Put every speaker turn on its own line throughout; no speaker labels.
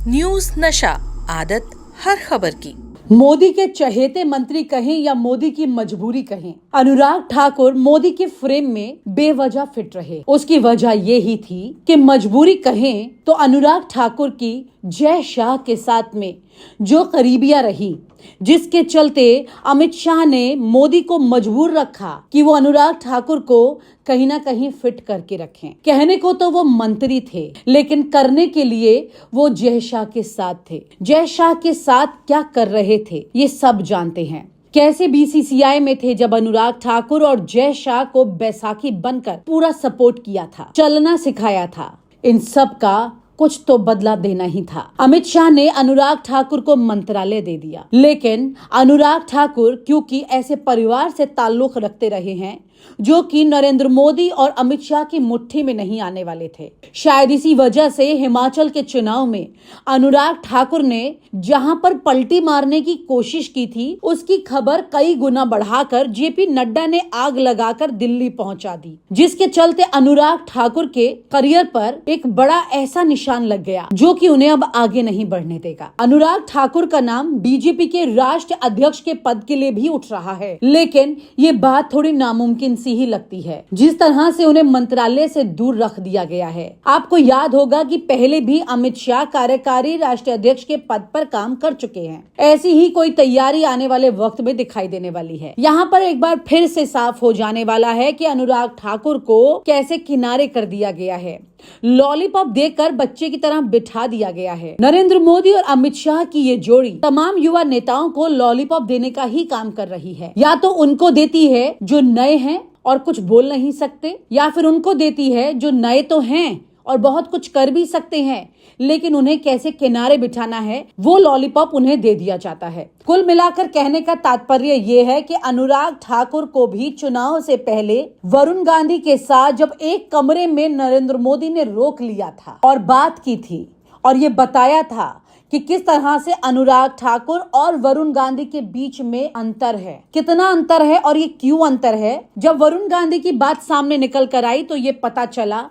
News नशा, आदत हर खबर की।
मोदी के चहेते मंत्री कहें या मोदी की मजबूरी कहें, अनुराग ठाकुर मोदी के फ्रेम में बेवजह फिट रहे। उसकी वजह ये ही थी कि मजबूरी कहें तो अनुराग ठाकुर की जय शाह के साथ में जो करीबियां रही, जिसके चलते अमित शाह ने मोदी को मजबूर रखा कि वो अनुराग ठाकुर को कहीं ना कहीं फिट करके रखें। कहने को तो वो मंत्री थे, लेकिन करने के लिए वो जय शाह के साथ थे। जय शाह के साथ क्या कर रहे थे ये सब जानते हैं। कैसे बीसीसीआई में थे जब अनुराग ठाकुर और जय शाह को बैसाखी बनकर पूरा सपोर्ट किया था, चलना सिखाया था। इन सब का कुछ तो बदला देना ही था। अमित शाह ने अनुराग ठाकुर को मंत्रालय दे दिया, लेकिन अनुराग ठाकुर क्योंकि ऐसे परिवार से ताल्लुक रखते रहे हैं जो कि नरेंद्र मोदी और अमित शाह की मुट्ठी में नहीं आने वाले थे, शायद इसी वजह से हिमाचल के चुनाव में अनुराग ठाकुर ने जहां पर पलटी मारने की कोशिश की थी, उसकी खबर कई गुना बढ़ाकर जेपी नड्डा ने आग लगाकर दिल्ली पहुंचा दी, जिसके चलते अनुराग ठाकुर के करियर पर एक बड़ा ऐसा निशान लग गया जो कि उन्हें अब आगे नहीं बढ़ने देगा। अनुराग ठाकुर का नाम बीजेपी के राष्ट्रीय अध्यक्ष के पद के लिए भी उठ रहा है, लेकिन ये बात थोड़ी नामुमकिन सी ही लगती है, जिस तरह से उन्हें मंत्रालय से दूर रख दिया गया है। आपको याद होगा कि पहले भी अमित शाह कार्यकारी राष्ट्रीय अध्यक्ष के पद पर काम कर चुके हैं। ऐसी ही कोई तैयारी आने वाले वक्त में दिखाई देने वाली है। यहाँ पर एक बार फिर से साफ हो जाने वाला है कि अनुराग ठाकुर को कैसे किनारे कर दिया गया है, लॉलीपॉप देकर बच्चे की तरह बिठा दिया गया है। नरेंद्र मोदी और अमित शाह की ये जोड़ी तमाम युवा नेताओं को लॉलीपॉप देने का ही काम कर रही है। या तो उनको देती है जो नए हैं और कुछ बोल नहीं सकते, या फिर उनको देती है जो नए तो हैं और बहुत कुछ कर भी सकते हैं, लेकिन उन्हें कैसे किनारे बिठाना है वो लॉलीपॉप उन्हें दे दिया जाता है। कुल मिलाकर कहने का तात्पर्य ये है कि अनुराग ठाकुर को भी चुनाव से पहले वरुण गांधी के साथ जब एक कमरे में नरेंद्र मोदी ने रोक लिया था और बात की थी और ये बताया था कि किस तरह से अनुराग ठाकुर और वरुण गांधी के बीच में अंतर है, कितना अंतर है और ये क्यों अंतर है। जब वरुण गांधी की बात सामने निकल कर आई तो ये पता चला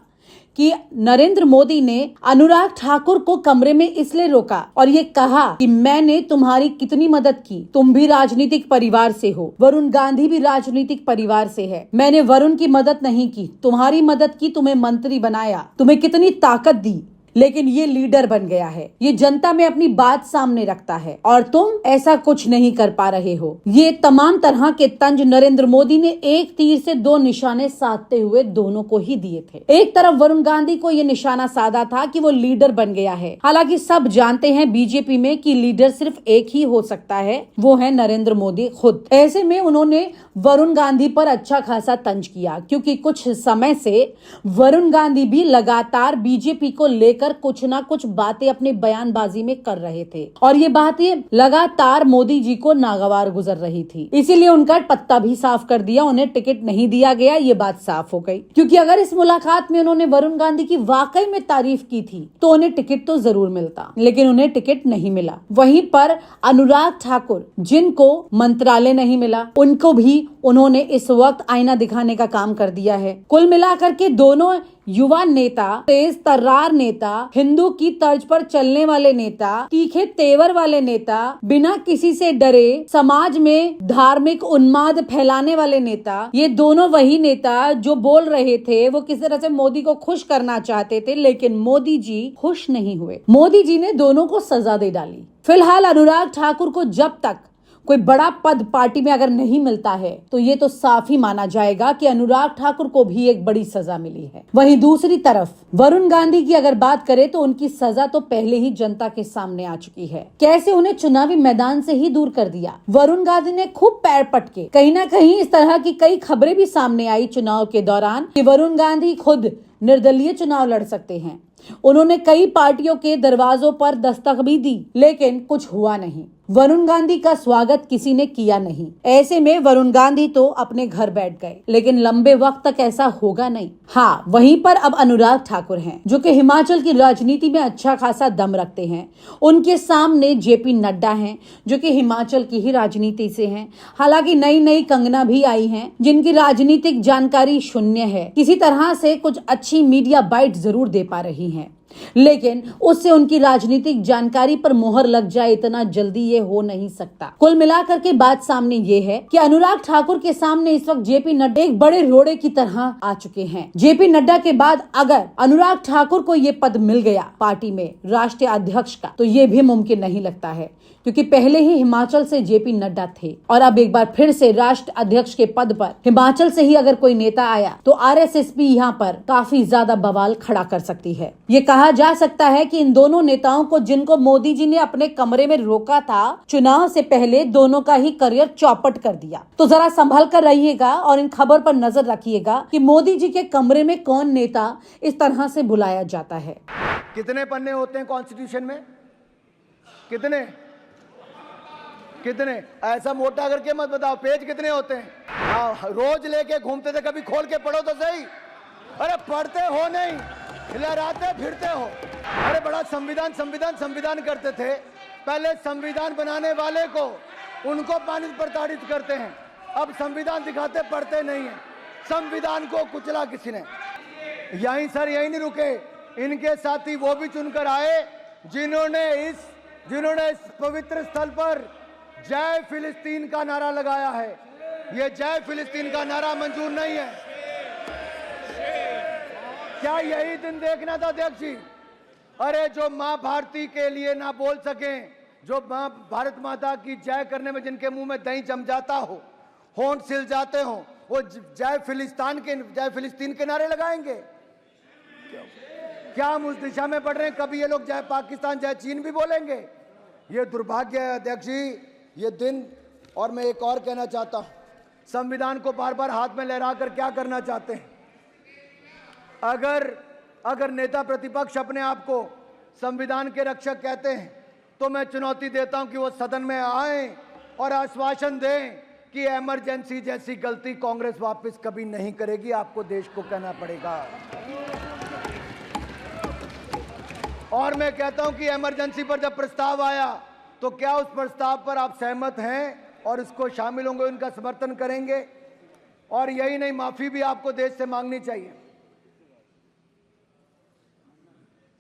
कि नरेंद्र मोदी ने अनुराग ठाकुर को कमरे में इसलिए रोका और ये कहा कि मैंने तुम्हारी कितनी मदद की, तुम भी राजनीतिक परिवार से हो, वरुण गांधी भी राजनीतिक परिवार से है, मैंने वरुण की मदद नहीं की, तुम्हारी मदद की, तुम्हें मंत्री बनाया, तुम्हें कितनी ताकत दी, लेकिन ये लीडर बन गया है, ये जनता में अपनी बात सामने रखता है और तुम ऐसा कुछ नहीं कर पा रहे हो। ये तमाम तरह के तंज नरेंद्र मोदी ने एक तीर से दो निशाने साधते हुए दोनों को ही दिए थे। एक तरफ वरुण गांधी को ये निशाना साधा था कि वो लीडर बन गया है। हालांकि सब जानते हैं बीजेपी में कि लीडर सिर्फ एक ही हो सकता है, वो है नरेंद्र मोदी खुद। ऐसे में उन्होंने वरुण गांधी पर अच्छा खासा तंज किया, क्योंकि कुछ समय से वरुण गांधी भी लगातार बीजेपी को लेकर कुछ ना कुछ बातें अपनी बयानबाजी में कर रहे थे और ये बातें लगातार मोदी जी को नागवार गुजर रही थी। इसीलिए उनका पत्ता भी साफ कर दिया, उन्हें टिकट नहीं दिया गया, ये बात साफ हो गई। क्योंकि अगर इस मुलाकात में उन्होंने वरुण गांधी की वाकई में तारीफ की थी तो उन्हें टिकट तो जरूर मिलता, लेकिन उन्हें टिकट नहीं मिला। वहीं पर अनुराग ठाकुर, जिनको मंत्रालय नहीं मिला, उनको भी उन्होंने इस वक्त आईना दिखाने का काम कर दिया है। कुल मिलाकर के दोनों युवा नेता, तेज तर्रार नेता, हिंदू की तर्ज पर चलने वाले नेता, तीखे तेवर वाले नेता, बिना किसी से डरे समाज में धार्मिक उन्माद फैलाने वाले नेता, ये दोनों वही नेता जो बोल रहे थे वो किस तरह से मोदी को खुश करना चाहते थे, लेकिन मोदी जी खुश नहीं हुए। मोदी जी ने दोनों को सजा दे डाली। फिलहाल अनुराग ठाकुर को जब तक कोई बड़ा पद पार्टी में अगर नहीं मिलता है तो ये तो साफ ही माना जाएगा कि अनुराग ठाकुर को भी एक बड़ी सजा मिली है। वहीं दूसरी तरफ वरुण गांधी की अगर बात करें तो उनकी सजा तो पहले ही जनता के सामने आ चुकी है। कैसे उन्हें चुनावी मैदान से ही दूर कर दिया। वरुण गांधी ने खूब पैर पटके, कहीं ना कहीं इस तरह की कई खबरें भी सामने आई चुनाव के दौरान कि वरुण गांधी खुद निर्दलीय चुनाव लड़ सकते हैं। उन्होंने कई पार्टियों के दरवाजों पर दस्तक भी दी, लेकिन कुछ हुआ नहीं। वरुण गांधी का स्वागत किसी ने किया नहीं। ऐसे में वरुण गांधी तो अपने घर बैठ गए, लेकिन लंबे वक्त तक ऐसा होगा नहीं। हाँ, वहीं पर अब अनुराग ठाकुर हैं, जो कि हिमाचल की राजनीति में अच्छा खासा दम रखते हैं। उनके सामने जेपी नड्डा हैं, जो कि हिमाचल की ही राजनीति से हैं। हालांकि नई नई कंगना भी आई हैं, जिनकी राजनीतिक जानकारी शून्य है, किसी तरह से कुछ अच्छी मीडिया बाइट जरूर दे पा रही हैं। लेकिन उससे उनकी राजनीतिक जानकारी पर मोहर लग जाए इतना जल्दी ये हो नहीं सकता। कुल मिलाकर के बात सामने ये है कि अनुराग ठाकुर के सामने इस वक्त जेपी नड्डा एक बड़े रोड़े की तरह आ चुके हैं। जेपी नड्डा के बाद अगर अनुराग ठाकुर को ये पद मिल गया पार्टी में राष्ट्रीय अध्यक्ष का, तो ये भी मुमकिन नहीं लगता है, क्योंकि पहले ही हिमाचल से जेपी नड्डा थे और अब एक बार फिर से राष्ट्र अध्यक्ष के पद पर हिमाचल से ही अगर कोई नेता आया तो आरएसएस भी यहाँ पर काफी ज्यादा बवाल खड़ा कर सकती है। ये कहा जा सकता है कि इन दोनों नेताओं को, जिनको मोदी जी ने अपने कमरे में रोका था, चुनाव से पहले दोनों का ही करियर चौपट कर दिया। तो जरा संभल कर रहिएगा और इन खबर पर नजर रखिएगा कि मोदी जी के कमरे में कौन नेता इस तरह से बुलाया जाता है।
कितने पन्ने होते हैं कॉन्स्टिट्यूशन में? कितने कितने? ऐसा मोटा करके मत बताओ, पेज कितने होते हैं? रोज लेके घूमते थे, कभी खोल के पढ़ो तो सही। अरे पढ़ते हो नहीं, लहराते फिरते हो। अरे बड़ा संविधान संविधान संविधान करते थे, पहले संविधान बनाने वाले को उनको पानी प्रताड़ित करते हैं, अब संविधान दिखाते पढ़ते नहीं है। संविधान को कुचला किसी ने। यहीं सर यहीं नहीं रुके, इनके साथी वो भी चुनकर आए जिन्होंने इस पवित्र स्थल पर जय फिलिस्तीन का नारा लगाया है। ये जय फिलिस्तीन का नारा मंजूर नहीं है। क्या यही दिन देखना था अध्यक्ष जी? अरे जो मां भारती के लिए ना बोल सके, जो मां भारत माता की जय करने में जिनके मुंह में दही जम जाता हो, होंठ सिल जाते हो, वो जय फिलिस्तीन के नारे लगाएंगे? क्या हम उस दिशा में बढ़ रहे हैं? कभी ये लोग जय पाकिस्तान जय चीन भी बोलेंगे? ये दुर्भाग्य है अध्यक्ष जी, ये दिन। और मैं एक और कहना चाहता हूं, संविधान को बार बार हाथ में लहरा कर क्या करना चाहते हैं? अगर नेता प्रतिपक्ष अपने आप को संविधान के रक्षक कहते हैं, तो मैं चुनौती देता हूं कि वो सदन में आए और आश्वासन दें कि इमरजेंसी जैसी गलती कांग्रेस वापस कभी नहीं करेगी। आपको देश को कहना पड़ेगा। और मैं कहता हूं कि इमरजेंसी पर जब प्रस्ताव आया, तो क्या उस प्रस्ताव पर आप सहमत हैं और इसको शामिल होंगे, उनका समर्थन करेंगे? और यही नहीं, माफी भी आपको देश से मांगनी चाहिए।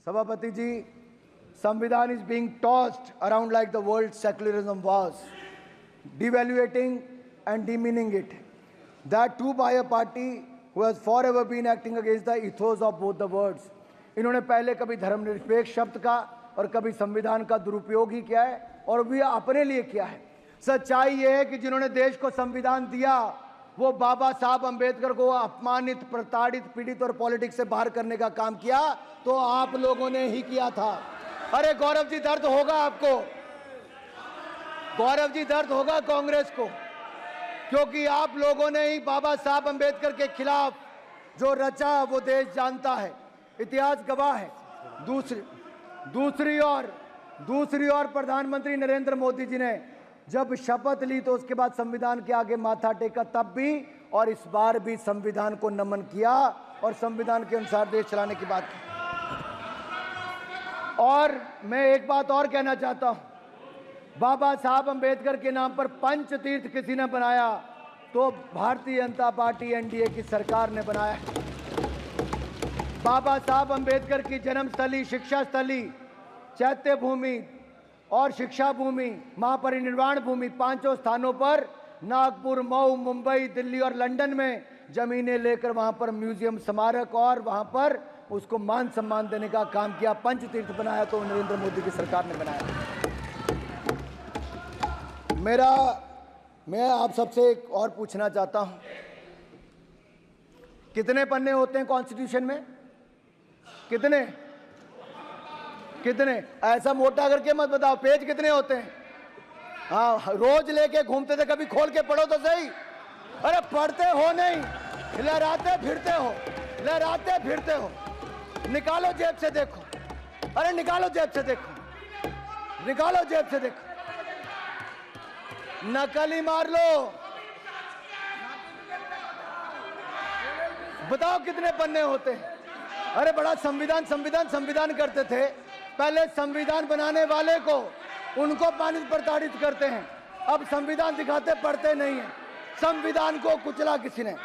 सभापति जी, संविधान is being tossed around like the world secularism was, devaluating and demeaning it, that too by a party who has forever been acting against the ethos of both the words। इन्होंने पहले कभी धर्मनिरपेक्ष शब्द का और कभी संविधान का दुरुपयोग ही किया है, और भी अपने लिए किया है। सच्चाई यह है कि जिन्होंने देश को संविधान दिया, वो बाबा साहब अंबेडकर को अपमानित, प्रताड़ित, पीड़ित और पॉलिटिक्स से बाहर करने का काम किया, तो आप लोगों ने ही किया था। अरे गौरव जी, दर्द होगा आपको, गौरव जी, दर्द होगा कांग्रेस को, क्योंकि आप लोगों ने ही बाबा साहब अंबेडकर के खिलाफ जो रचा वो देश जानता है, इतिहास गवाह है। दूसरी ओर प्रधानमंत्री नरेंद्र मोदी जी ने जब शपथ ली, तो उसके बाद संविधान के आगे माथा टेका, तब भी और इस बार भी संविधान को नमन किया और संविधान के अनुसार देश चलाने की बात की। और मैं एक बात और कहना चाहता हूं, बाबा साहब अंबेडकर के नाम पर पंच तीर्थ किसी ने बनाया, तो भारतीय जनता पार्टी एनडीए की सरकार ने बनाया। बाबा साहब अंबेडकर की जन्मस्थली, शिक्षा स्थली, चैत्य भूमि और शिक्षा भूमि, महापरिनिर्वाण भूमि, पांचों स्थानों पर नागपुर, मऊ, मुंबई, दिल्ली और लंदन में जमीनें लेकर वहां पर म्यूजियम, स्मारक और वहां पर उसको मान सम्मान देने का काम किया। पंच तीर्थ बनाया तो नरेंद्र मोदी की सरकार ने बनाया। मैं आप सबसे एक और पूछना चाहता हूं, कितने पन्ने होते हैं कॉन्स्टिट्यूशन में? कितने? ऐसा मोटा करके मत बताओ, पेज कितने होते हैं? रोज लेके घूमते थे, कभी खोल के पढ़ो तो सही। अरे पढ़ते हो नहीं, लहराते फिरते हो। निकालो जेब से देखो, अरे निकालो जेब से देखो, नकल ही मार लो। बताओ कितने पन्ने होते हैं? अरे बड़ा संविधान करते थे, पहले संविधान बनाने वाले को उनको पानी प्रताड़ित करते हैं, अब संविधान दिखाते पढ़ते नहीं है। संविधान को कुचला किसी ने।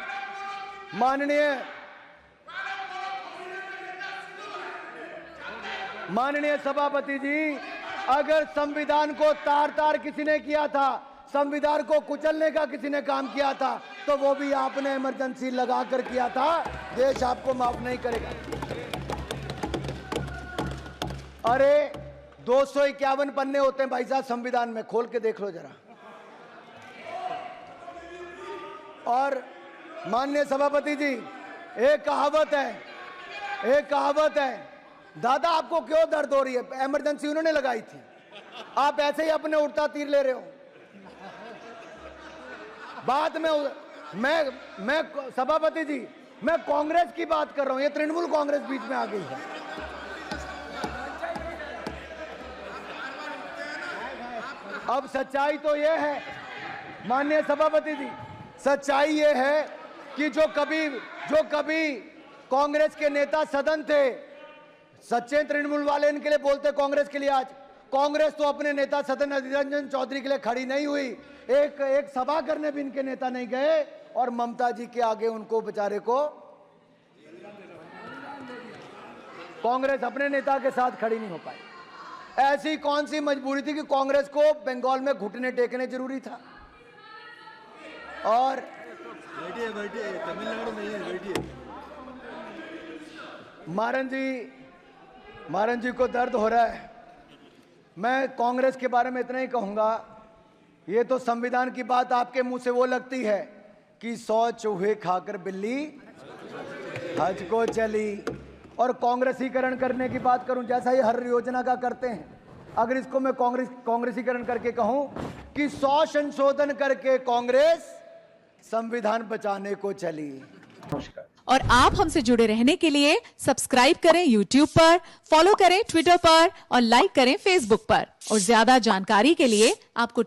माननीय माननीय सभापति जी, अगर संविधान को तार तार किसी ने किया था, संविधान को कुचलने का किसी ने काम किया था, तो वो भी आपने इमरजेंसी लगा कर किया था। देश आपको माफ नहीं करेगा। अरे 251 पन्ने होते हैं भाई साहब संविधान में, खोल के देख लो जरा। और माननीय सभापति जी, एक कहावत है, दादा आपको क्यों दर्द हो रही है? इमरजेंसी उन्होंने लगाई थी, आप ऐसे ही अपने उड़ता तीर ले रहे हो। बाद में मैं सभापति जी, मैं कांग्रेस की बात कर रहा हूं, ये तृणमूल कांग्रेस बीच में आ गई है। अब सच्चाई तो ये है माननीय सभापति जी, सच्चाई ये है कि जो कभी कांग्रेस के नेता सदन थे, सच्चे तृणमूल वाले इनके लिए बोलते कांग्रेस के लिए। आज कांग्रेस तो अपने नेता सदन अधीर रंजन चौधरी के लिए खड़ी नहीं हुई, एक सभा करने भी इनके नेता नहीं गए, और ममता जी के आगे उनको बेचारे को कांग्रेस अपने नेता के साथ खड़ी नहीं हो पाई। ऐसी कौन सी मजबूरी थी कि कांग्रेस को बंगाल में घुटने टेकने जरूरी था? और
बैठिए तमिलनाडु में है, बैठिए।
मारन जी को दर्द हो रहा है। मैं कांग्रेस के बारे में इतना ही कहूंगा, ये तो संविधान की बात आपके मुंह से वो लगती है कि 100 चूहे खाकर बिल्ली हज को चली। और कांग्रेसीकरण करने की बात करूं, जैसा ये हर योजना का करते हैं, अगर इसको मैं कांग्रेसीकरण करके कहूं कि 100 संशोधन करके कांग्रेस संविधान बचाने को चली। नमस्कार।
और आप हमसे जुड़े रहने के लिए सब्सक्राइब करें YouTube पर, फॉलो करें Twitter पर और लाइक करें Facebook पर। और ज्यादा जानकारी के लिए आपको